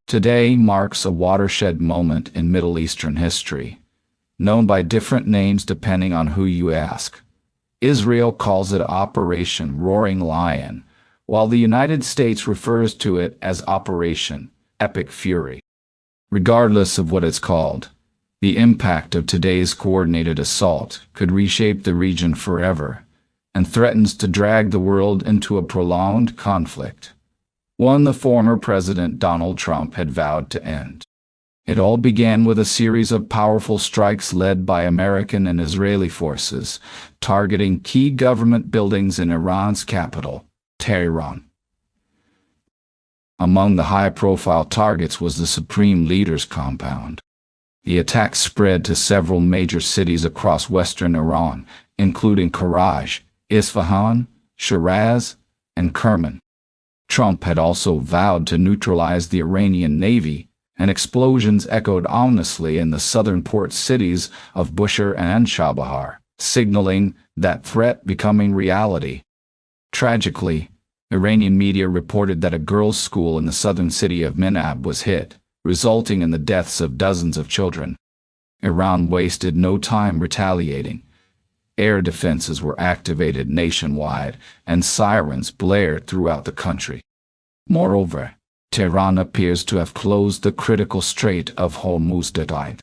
Today marks a watershed moment in Middle Eastern history, known by different names depending on who you ask. Israel calls it Operation Roaring Lion, while the United States refers to it as Operation Epic Fury. Regardless of what it's called, the impact of today's coordinated assault could reshape the region forever and threatens to drag the world into a prolonged conflict, one the former President Donald Trump had vowed to end. It all began with a series of powerful strikes led by American and Israeli forces, targeting key government buildings in Iran's capital, Tehran. Among the high-profile targets was the Supreme Leader's compound. The attacks spread to several major cities across western Iran, including Karaj, Isfahan, Shiraz, and Kerman. Trump had also vowed to neutralize the Iranian Navy, and explosions echoed ominously in the southern port cities of Bushehr and Chabahar, signaling that threat becoming reality. Tragically, Iranian media reported that a girls' school in the southern city of Minab was hit, resulting in the deaths of dozens of children. Iran wasted no time retaliating. Air defenses were activated nationwide, and sirens blared throughout the country. Moreover, Tehran appears to have closed the critical Strait of Hormuz dead.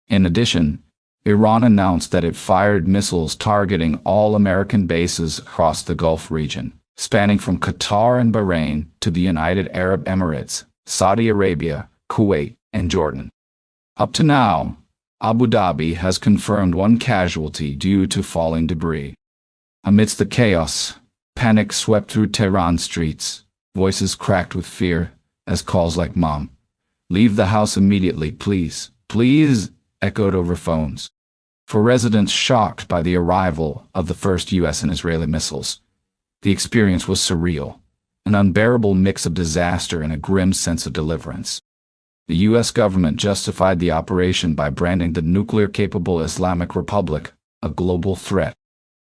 In addition, Iran announced that it fired missiles targeting all American bases across the Gulf region, spanning from Qatar and Bahrain to the United Arab Emirates, Saudi Arabia, Kuwait, and Jordan. Up to now, Abu Dhabi has confirmed one casualty due to falling debris. Amidst the chaos, panic swept through Tehran streets, voices cracked with fear, as calls like "Mom, leave the house immediately, please, please," echoed over phones. For residents shocked by the arrival of the first U.S. and Israeli missiles, the experience was surreal, an unbearable mix of disaster and a grim sense of deliverance. The U.S. government justified the operation by branding the nuclear-capable Islamic Republic a global threat.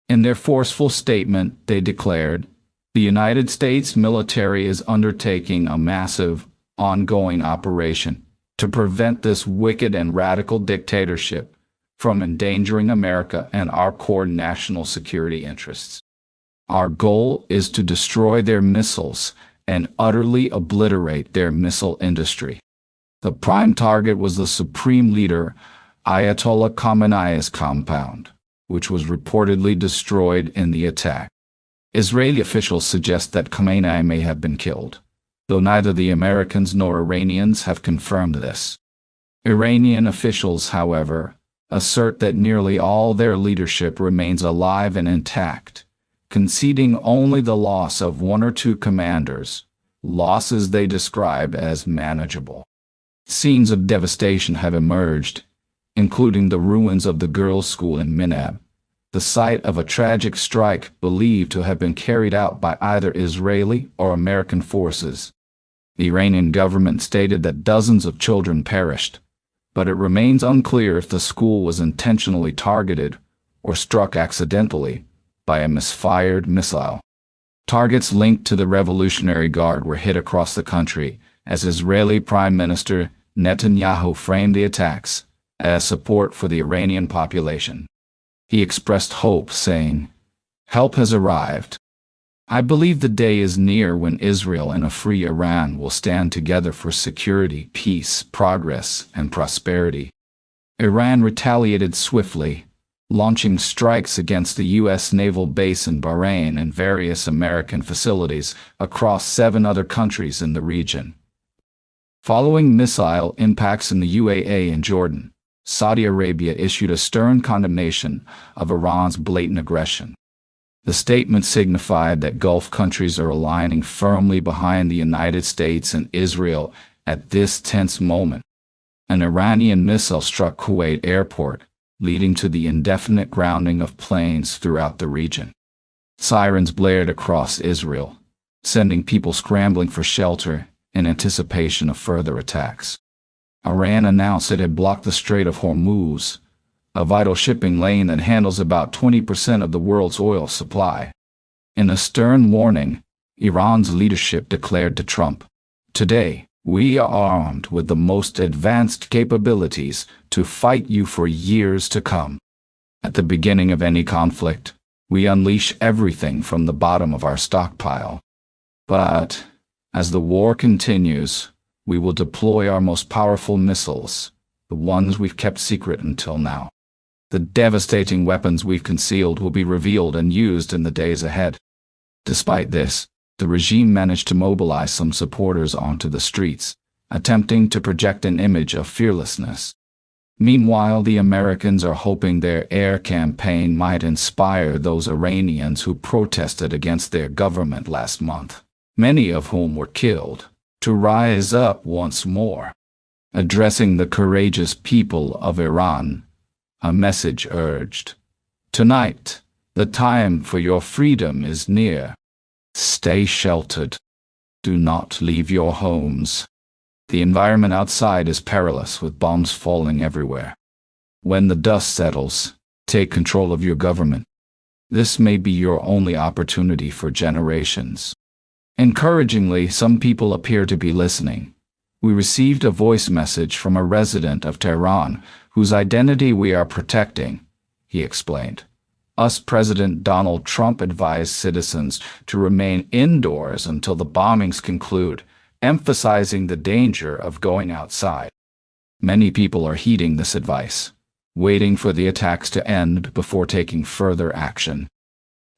In their forceful statement, they declared, "The United States military is undertaking a massive, ongoing operation to prevent this wicked and radical dictatorship from endangering America and our core national security interests. Our goal is to destroy their missiles and utterly obliterate their missile industry." The prime target was the Supreme Leader Ayatollah Khamenei's compound, which was reportedly destroyed in the attack. Israeli officials suggest that Khamenei may have been killed, though neither the Americans nor Iranians have confirmed this. Iranian officials, however, assert that nearly all their leadership remains alive and intact, conceding only the loss of one or two commanders, losses they describe as manageable. Scenes of devastation have emerged, including the ruins of the girls' school in Minab, the site of a tragic strike believed to have been carried out by either Israeli or American forces. The Iranian government stated that dozens of children perished, but it remains unclear if the school was intentionally targeted or struck accidentally by a misfired missile. Targets linked to the Revolutionary Guard were hit across the country, as Israeli Prime Minister Netanyahu framed the attacks as support for the Iranian population. He expressed hope, saying, "Help has arrived. I believe the day is near when Israel and a free Iran will stand together for security, peace, progress, and prosperity." Iran retaliated swiftly, launching strikes against the U.S. naval base in Bahrain and various American facilities across 7 other countries in the region. Following missile impacts in the UAE and Jordan, Saudi Arabia issued a stern condemnation of Iran's blatant aggression. The statement signified that Gulf countries are aligning firmly behind the United States and Israel at this tense moment. An Iranian missile struck Kuwait airport, leading to the indefinite grounding of planes throughout the region. Sirens blared across Israel, sending people scrambling for shelter in anticipation of further attacks. Iran announced it had blocked the Strait of Hormuz, a vital shipping lane that handles about 20% of the world's oil supply. In a stern warning, Iran's leadership declared to Trump, "Today, We are armed with the most advanced capabilities to fight you for years to come. At the beginning of any conflict, we unleash everything from the bottom of our stockpile. But as the war continues, we will deploy our most powerful missiles, the ones we've kept secret until now. The devastating weapons we've concealed will be revealed and used in the days ahead. Despite this, the regime managed to mobilize some supporters onto the streets, attempting to project an image of fearlessness. Meanwhile, the Americans are hoping their air campaign might inspire those Iranians who protested against their government last month, many of whom were killed, to rise up once more. Addressing the courageous people of Iran, a message urged, "Tonight, the time for your freedom is near. Stay sheltered. Do not leave your homes. The environment outside is perilous with bombs falling everywhere. When the dust settles, take control of your government. This may be your only opportunity for generations." Encouragingly, some people appear to be listening. We received a voice message from a resident of Tehran whose identity we are protecting, he explained. President Donald Trump advised citizens to remain indoors until the bombings conclude, emphasizing the danger of going outside. Many people are heeding this advice, waiting for the attacks to end before taking further action.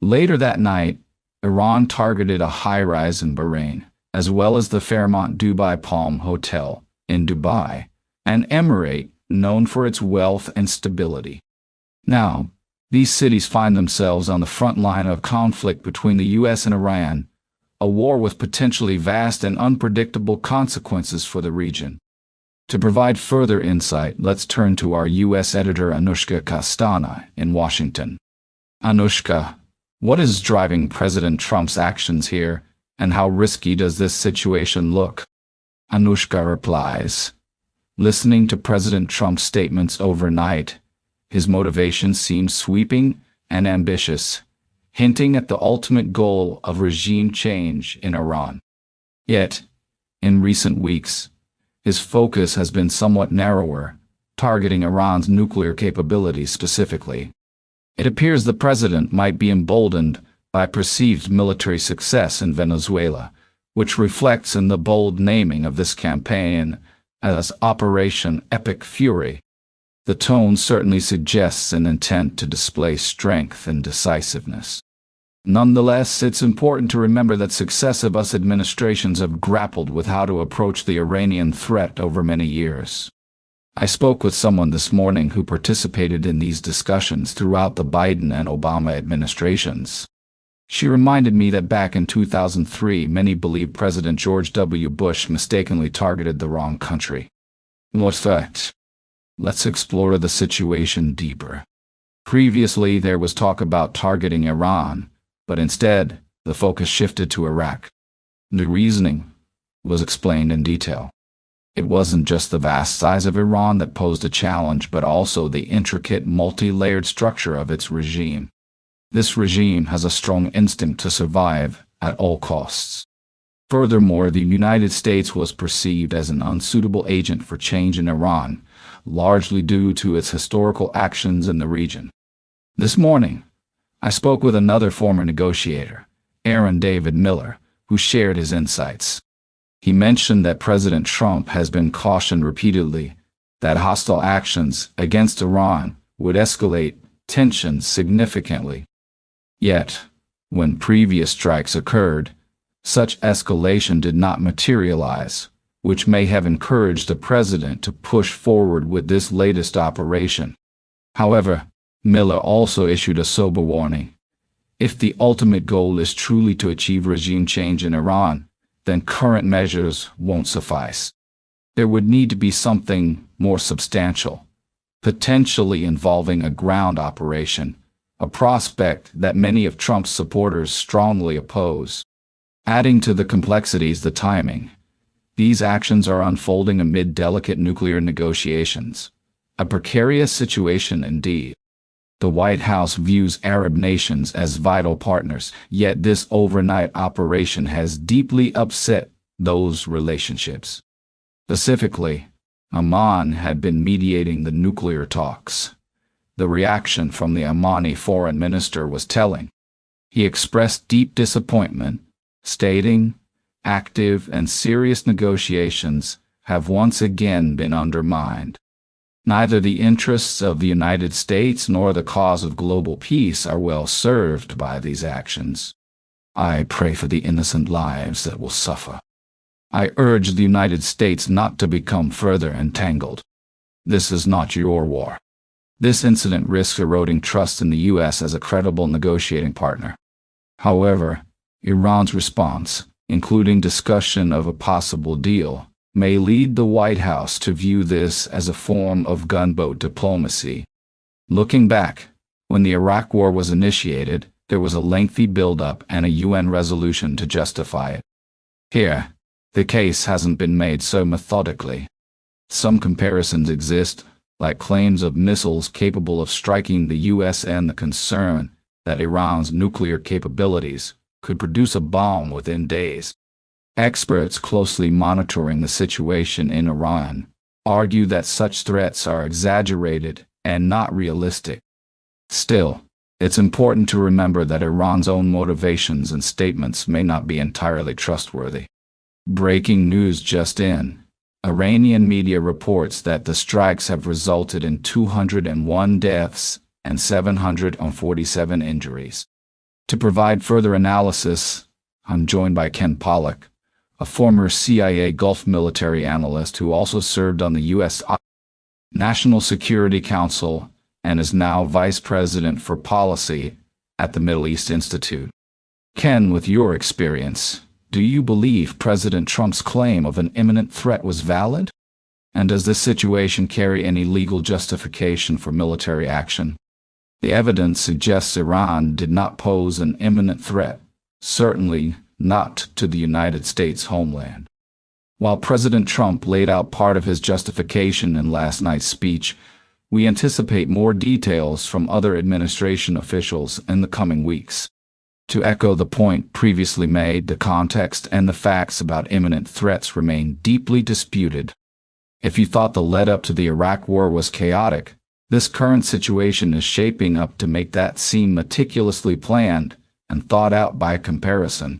Later that night, Iran targeted a high-rise in Bahrain, as well as the Fairmont Dubai Palm Hotel in Dubai, an emirate known for its wealth and stability. Now, these cities find themselves on the front line of conflict between the U.S. and Iran, a war with potentially vast and unpredictable consequences for the region. To provide further insight, let's turn to our U.S. editor Anushka Kastana in Washington. Anushka, what is driving President Trump's actions here, and how risky does this situation look? Anushka replies, listening to President Trump's statements overnight, his motivation seems sweeping and ambitious, hinting at the ultimate goal of regime change in Iran. Yet, in recent weeks, his focus has been somewhat narrower, targeting Iran's nuclear capabilities specifically. It appears the president might be emboldened by perceived military success in Venezuela, which reflects in the bold naming of this campaign as Operation Epic Fury. The tone certainly suggests an intent to display strength and decisiveness. Nonetheless, it's important to remember that successive US administrations have grappled with how to approach the Iranian threat over many years. I spoke with someone this morning who participated in these discussions throughout the Biden and Obama administrations. She reminded me that back in 2003, many believed President George W. Bush mistakenly targeted the wrong country. What's that? Let's explore the situation deeper. Previously, there was talk about targeting Iran, but instead, the focus shifted to Iraq. The reasoning was explained in detail. It wasn't just the vast size of Iran that posed a challenge, but also the intricate, multi-layered structure of its regime. This regime has a strong instinct to survive at all costs. Furthermore, the United States was perceived as an unsuitable agent for change in Iran, largely due to its historical actions in the region. This morning, I spoke with another former negotiator, Aaron David Miller, who shared his insights. He mentioned that President Trump has been cautioned repeatedly that hostile actions against Iran would escalate tensions significantly. Yet, when previous strikes occurred, such escalation did not materialize, which may have encouraged the president to push forward with this latest operation. However, Miller also issued a sober warning. If the ultimate goal is truly to achieve regime change in Iran, then current measures won't suffice. There would need to be something more substantial, potentially involving a ground operation, a prospect that many of Trump's supporters strongly oppose. Adding to the complexities the timing. These actions are unfolding amid delicate nuclear negotiations, a precarious situation indeed. The White House views Arab nations as vital partners, yet this overnight operation has deeply upset those relationships. Specifically, Oman had been mediating the nuclear talks. The reaction from the Omani foreign minister was telling. He expressed deep disappointment, stating, "Active and serious negotiations have once again been undermined. Neither the interests of the United States nor the cause of global peace are well served by these actions. I pray for the innocent lives that will suffer. I urge the United States not to become further entangled. This is not your war. This incident risks eroding trust in the U.S. as a credible negotiating partner." However, Iran's response, including discussion of a possible deal, may lead the White House to view this as a form of gunboat diplomacy. Looking back, when the Iraq War was initiated, there was a lengthy buildup and a UN resolution to justify it. Here, the case hasn't been made so methodically. Some comparisons exist, like claims of missiles capable of striking the U.S. and the concern that Iran's nuclear capabilities could produce a bomb within days. Experts closely monitoring the situation in Iran argue that such threats are exaggerated and not realistic. Still, it's important to remember that Iran's own motivations and statements may not be entirely trustworthy. Breaking news just in. Iranian media reports that the strikes have resulted in 201 deaths and 747 injuries. To provide further analysis, I'm joined by Ken Pollack, a former CIA Gulf military analyst who also served on the U.S. National Security Council and is now Vice President for Policy at the Middle East Institute. Ken, with your experience, do you believe President Trump's claim of an imminent threat was valid? And does this situation carry any legal justification for military action? The evidence suggests Iran did not pose an imminent threat, certainly not to the United States homeland. While President Trump laid out part of his justification in last night's speech, we anticipate more details from other administration officials in the coming weeks. To echo the point previously made, the context and the facts about imminent threats remain deeply disputed. If you thought the lead-up to the Iraq War was chaotic, this current situation is shaping up to make that seem meticulously planned and thought out by comparison.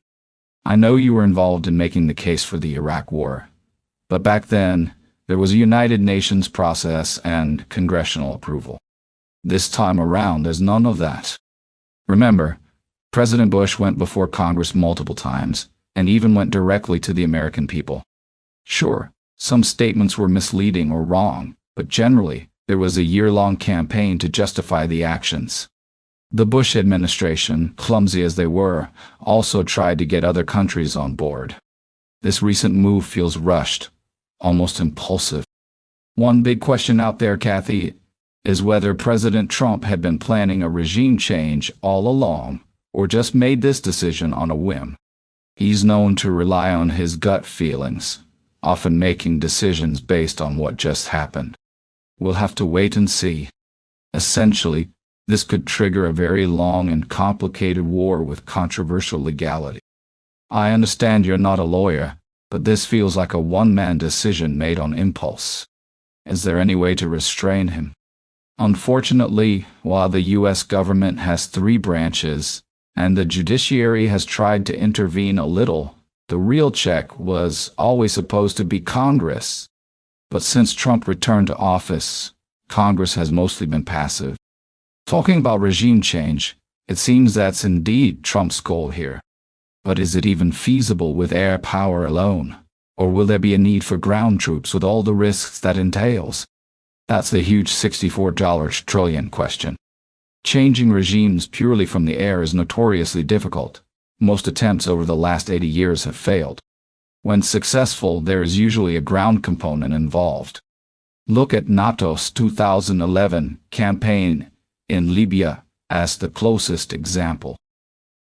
I know you were involved in making the case for the Iraq War, but back then, there was a United Nations process and congressional approval. This time around, there's none of that. Remember, President Bush went before Congress multiple times, and even went directly to the American people. Sure, some statements were misleading or wrong, but generally, there was a year-long campaign to justify the actions. The Bush administration, clumsy as they were, also tried to get other countries on board. This recent move feels rushed, almost impulsive. One big question out there, Kathy, is whether President Trump had been planning a regime change all along, or just made this decision on a whim. He's known to rely on his gut feelings, often making decisions based on what just happened. We'll have to wait and see. Essentially, this could trigger a very long and complicated war with controversial legality. I understand you're not a lawyer, but this feels like a one-man decision made on impulse. Is there any way to restrain him? Unfortunately, while the U.S. government has 3 branches, and the judiciary has tried to intervene a little, the real check was always supposed to be Congress. But since Trump returned to office, Congress has mostly been passive. Talking about regime change, it seems that's indeed Trump's goal here. But is it even feasible with air power alone? Or will there be a need for ground troops with all the risks that entails? That's the huge $64 trillion question. Changing regimes purely from the air is notoriously difficult. Most attempts over the last 80 years have failed. When successful, there is usually a ground component involved. Look at NATO's 2011 campaign in Libya as the closest example.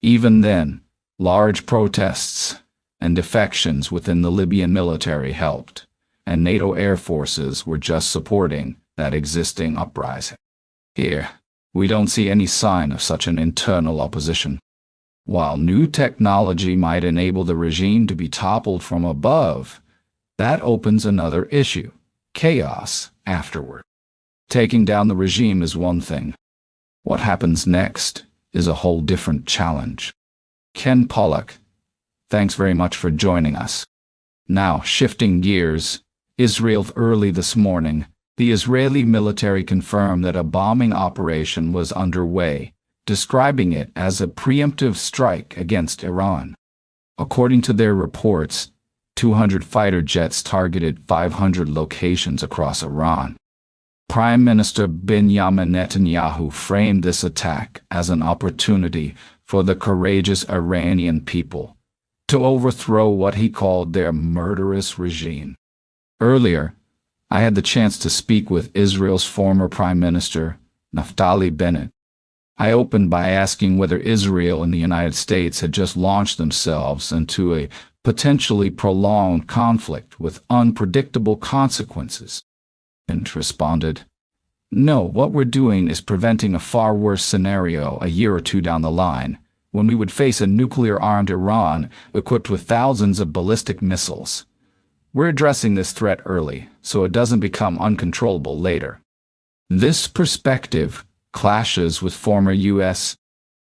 Even then, large protests and defections within the Libyan military helped, and NATO air forces were just supporting that existing uprising. Here, we don't see any sign of such an internal opposition. While new technology might enable the regime to be toppled from above, That opens another issue: chaos afterward. Taking down the regime is one thing. What happens next is a whole different challenge. Ken Pollock, thanks very much for joining us. Now, shifting gears, Israel. Early this morning, the Israeli military confirmed that a bombing operation was underway, describing it as a preemptive strike against Iran. According to their reports, 200 fighter jets targeted 500 locations across Iran. Prime Minister Benjamin Netanyahu framed this attack as an opportunity for the courageous Iranian people to overthrow what he called their murderous regime. Earlier, I had the chance to speak with Israel's former Prime Minister, Naftali Bennett. I opened by asking whether Israel and the United States had just launched themselves into a potentially prolonged conflict with unpredictable consequences. Bennett responded, "No, what we're doing is preventing a far worse scenario a year or two down the line, when we would face a nuclear-armed Iran equipped with thousands of ballistic missiles. We're addressing this threat early, so it doesn't become uncontrollable later." This perspective clashes with former U.S.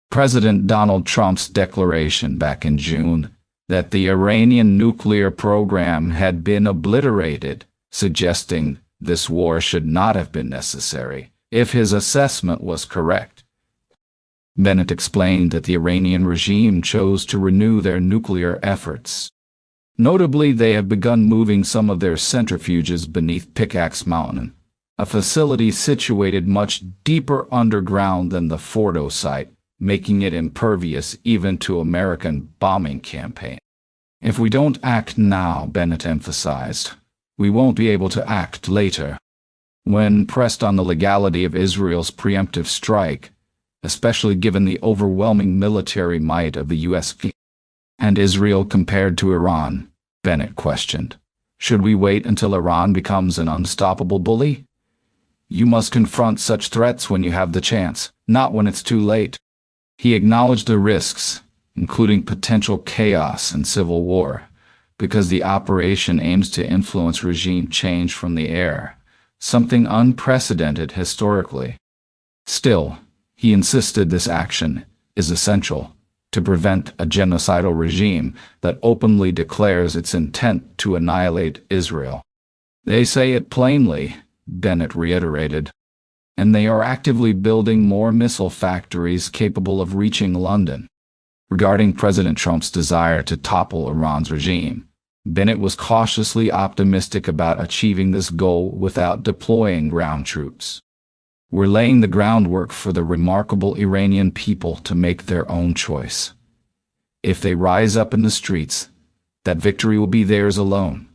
President Donald Trump's declaration back in June that the Iranian nuclear program had been obliterated, suggesting this war should not have been necessary if his assessment was correct. Bennett explained that the Iranian regime chose to renew their nuclear efforts. Notably, they have begun moving some of their centrifuges beneath Pickaxe Mountain, a facility situated much deeper underground than the Fordo site, making it impervious even to American bombing campaign. If we don't act now, Bennett emphasized, we won't be able to act later. When pressed on the legality of Israel's preemptive strike, especially given the overwhelming military might of the U.S. and Israel compared to Iran, Bennett questioned, should we wait until Iran becomes an unstoppable bully? You must confront such threats when you have the chance, not when it's too late. He acknowledged the risks, including potential chaos and civil war, because the operation aims to influence regime change from the air, something unprecedented historically. Still, he insisted this action is essential to prevent a genocidal regime that openly declares its intent to annihilate Israel. They say it plainly, Bennett reiterated, and they are actively building more missile factories capable of reaching London. Regarding President Trump's desire to topple Iran's regime, Bennett was cautiously optimistic about achieving this goal without deploying ground troops. We're laying the groundwork for the remarkable Iranian people to make their own choice. If they rise up in the streets, that victory will be theirs alone.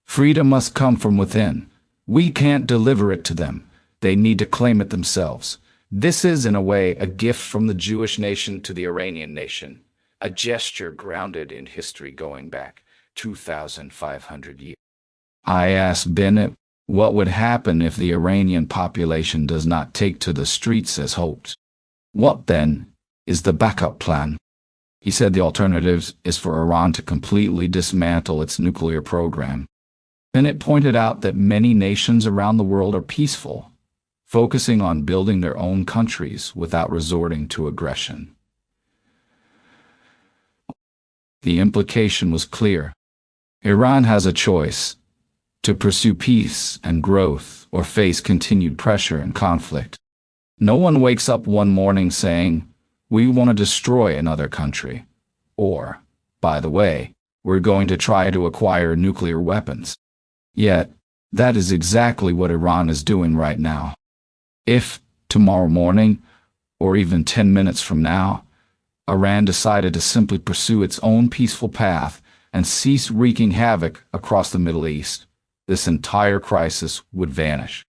Freedom must come from within. We can't deliver it to them. They need to claim it themselves. This is, in a way, a gift from the Jewish nation to the Iranian nation, a gesture grounded in history going back 2,500 years. I asked Bennett what would happen if the Iranian population does not take to the streets as hoped. What, then, is the backup plan? He said the alternative is for Iran to completely dismantle its nuclear program. Bennett pointed out that many nations around the world are peaceful, focusing on building their own countries without resorting to aggression. The implication was clear. Iran has a choice: to pursue peace and growth or face continued pressure and conflict. No one wakes up one morning saying, "We want to destroy another country," or, "By the way, we're going to try to acquire nuclear weapons." Yet, that is exactly what Iran is doing right now. If, tomorrow morning, or even 10 minutes from now, Iran decided to simply pursue its own peaceful path and cease wreaking havoc across the Middle East, this entire crisis would vanish.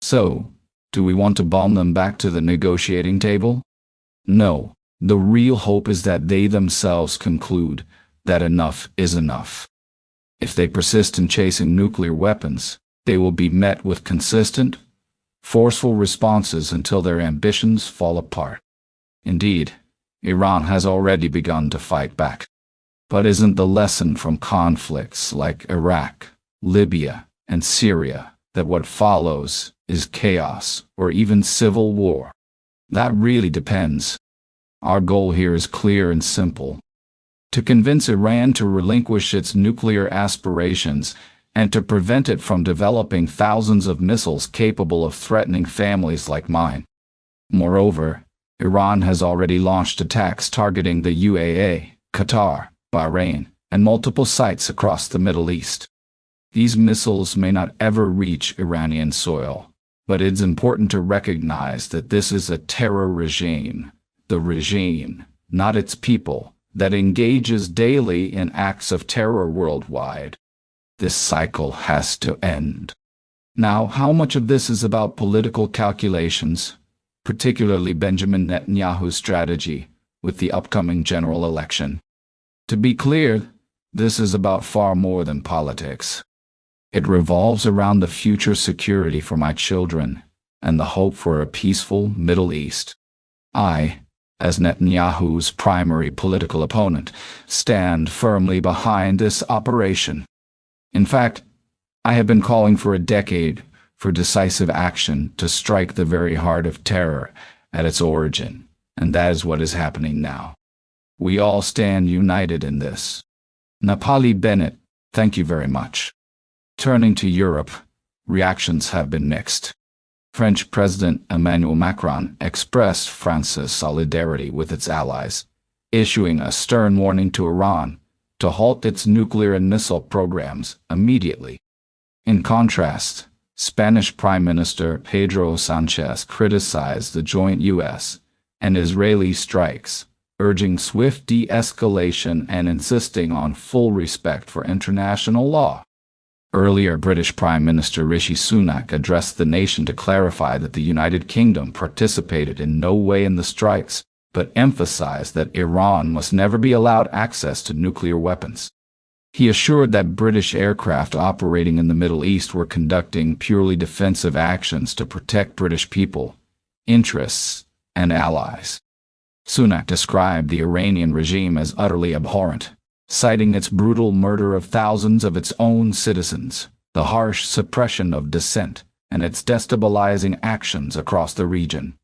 So, do we want to bomb them back to the negotiating table? No. The real hope is that they themselves conclude that enough is enough. If they persist in chasing nuclear weapons, they will be met with consistent, forceful responses until their ambitions fall apart. Indeed, Iran has already begun to fight back. But isn't the lesson from conflicts like Iraq, Libya, and Syria that what follows is chaos or even civil war? That really depends. Our goal here is clear and simple: to convince Iran to relinquish its nuclear aspirations and to prevent it from developing thousands of missiles capable of threatening families like mine. Moreover, Iran has already launched attacks targeting the UAE, Qatar, Bahrain, and multiple sites across the Middle East. These missiles may not ever reach Iranian soil, but it's important to recognize that this is a terror regime, the regime, not its people, that engages daily in acts of terror worldwide. This cycle has to end. Now, how much of this is about political calculations, particularly Benjamin Netanyahu's strategy with the upcoming general election? To be clear, this is about far more than politics. It revolves around the future security for my children and the hope for a peaceful Middle East. I, as Netanyahu's primary political opponent, stand firmly behind this operation. In fact, I have been calling for a decade for decisive action to strike the very heart of terror at its origin, and that is what is happening now. We all stand united in this. Napali Bennett, thank you very much. Turning to Europe, reactions have been mixed. French President Emmanuel Macron expressed France's solidarity with its allies, issuing a stern warning to Iran to halt its nuclear and missile programs immediately. In contrast, Spanish Prime Minister Pedro Sanchez criticized the joint U.S. and Israeli strikes, urging swift de-escalation and insisting on full respect for international law. Earlier, British Prime Minister Rishi Sunak addressed the nation to clarify that the United Kingdom participated in no way in the strikes, but emphasized that Iran must never be allowed access to nuclear weapons. He assured that British aircraft operating in the Middle East were conducting purely defensive actions to protect British people, interests, and allies. Sunak described the Iranian regime as utterly abhorrent, citing its brutal murder of thousands of its own citizens, the harsh suppression of dissent, and its destabilizing actions across the region.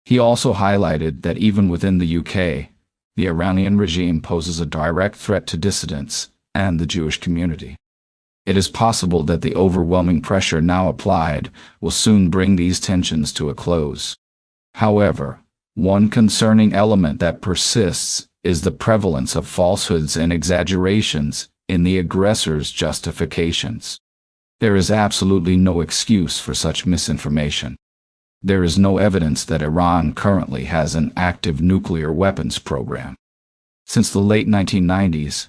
He also highlighted that even within the UK, the Iranian regime poses a direct threat to dissidents and the Jewish community. It is possible that the overwhelming pressure now applied will soon bring these tensions to a close. However, one concerning element that persists is the prevalence of falsehoods and exaggerations in the aggressor's justifications. There is absolutely no excuse for such misinformation. There is no evidence that Iran currently has an active nuclear weapons program. Since the late 1990s,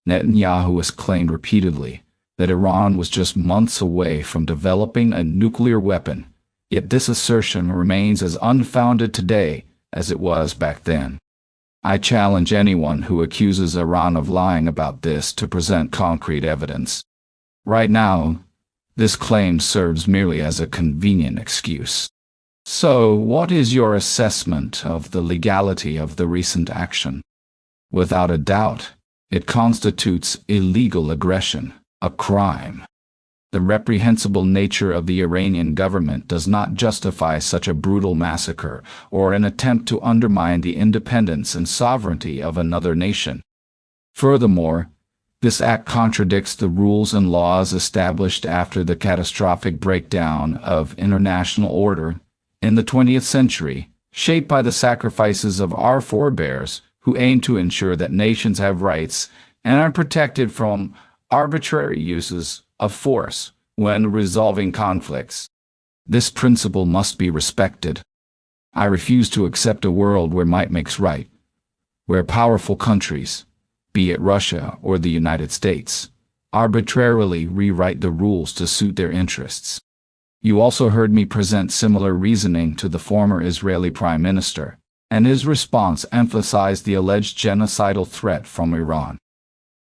Netanyahu has claimed repeatedly that Iran was just months away from developing a nuclear weapon, yet this assertion remains as unfounded today as it was back then. I challenge anyone who accuses Iran of lying about this to present concrete evidence. Right now, this claim serves merely as a convenient excuse. So, what is your assessment of the legality of the recent action? Without a doubt, it constitutes illegal aggression, a crime. The reprehensible nature of the Iranian government does not justify such a brutal massacre or an attempt to undermine the independence and sovereignty of another nation. Furthermore, this act contradicts the rules and laws established after the catastrophic breakdown of international order in the 20th century, shaped by the sacrifices of our forebears who aim to ensure that nations have rights and are protected from arbitrary uses of force when resolving conflicts. This principle must be respected. I refuse to accept a world where might makes right, where powerful countries, be it Russia or the United States, arbitrarily rewrite the rules to suit their interests. You also heard me present similar reasoning to the former Israeli Prime Minister, and his response emphasized the alleged genocidal threat from Iran.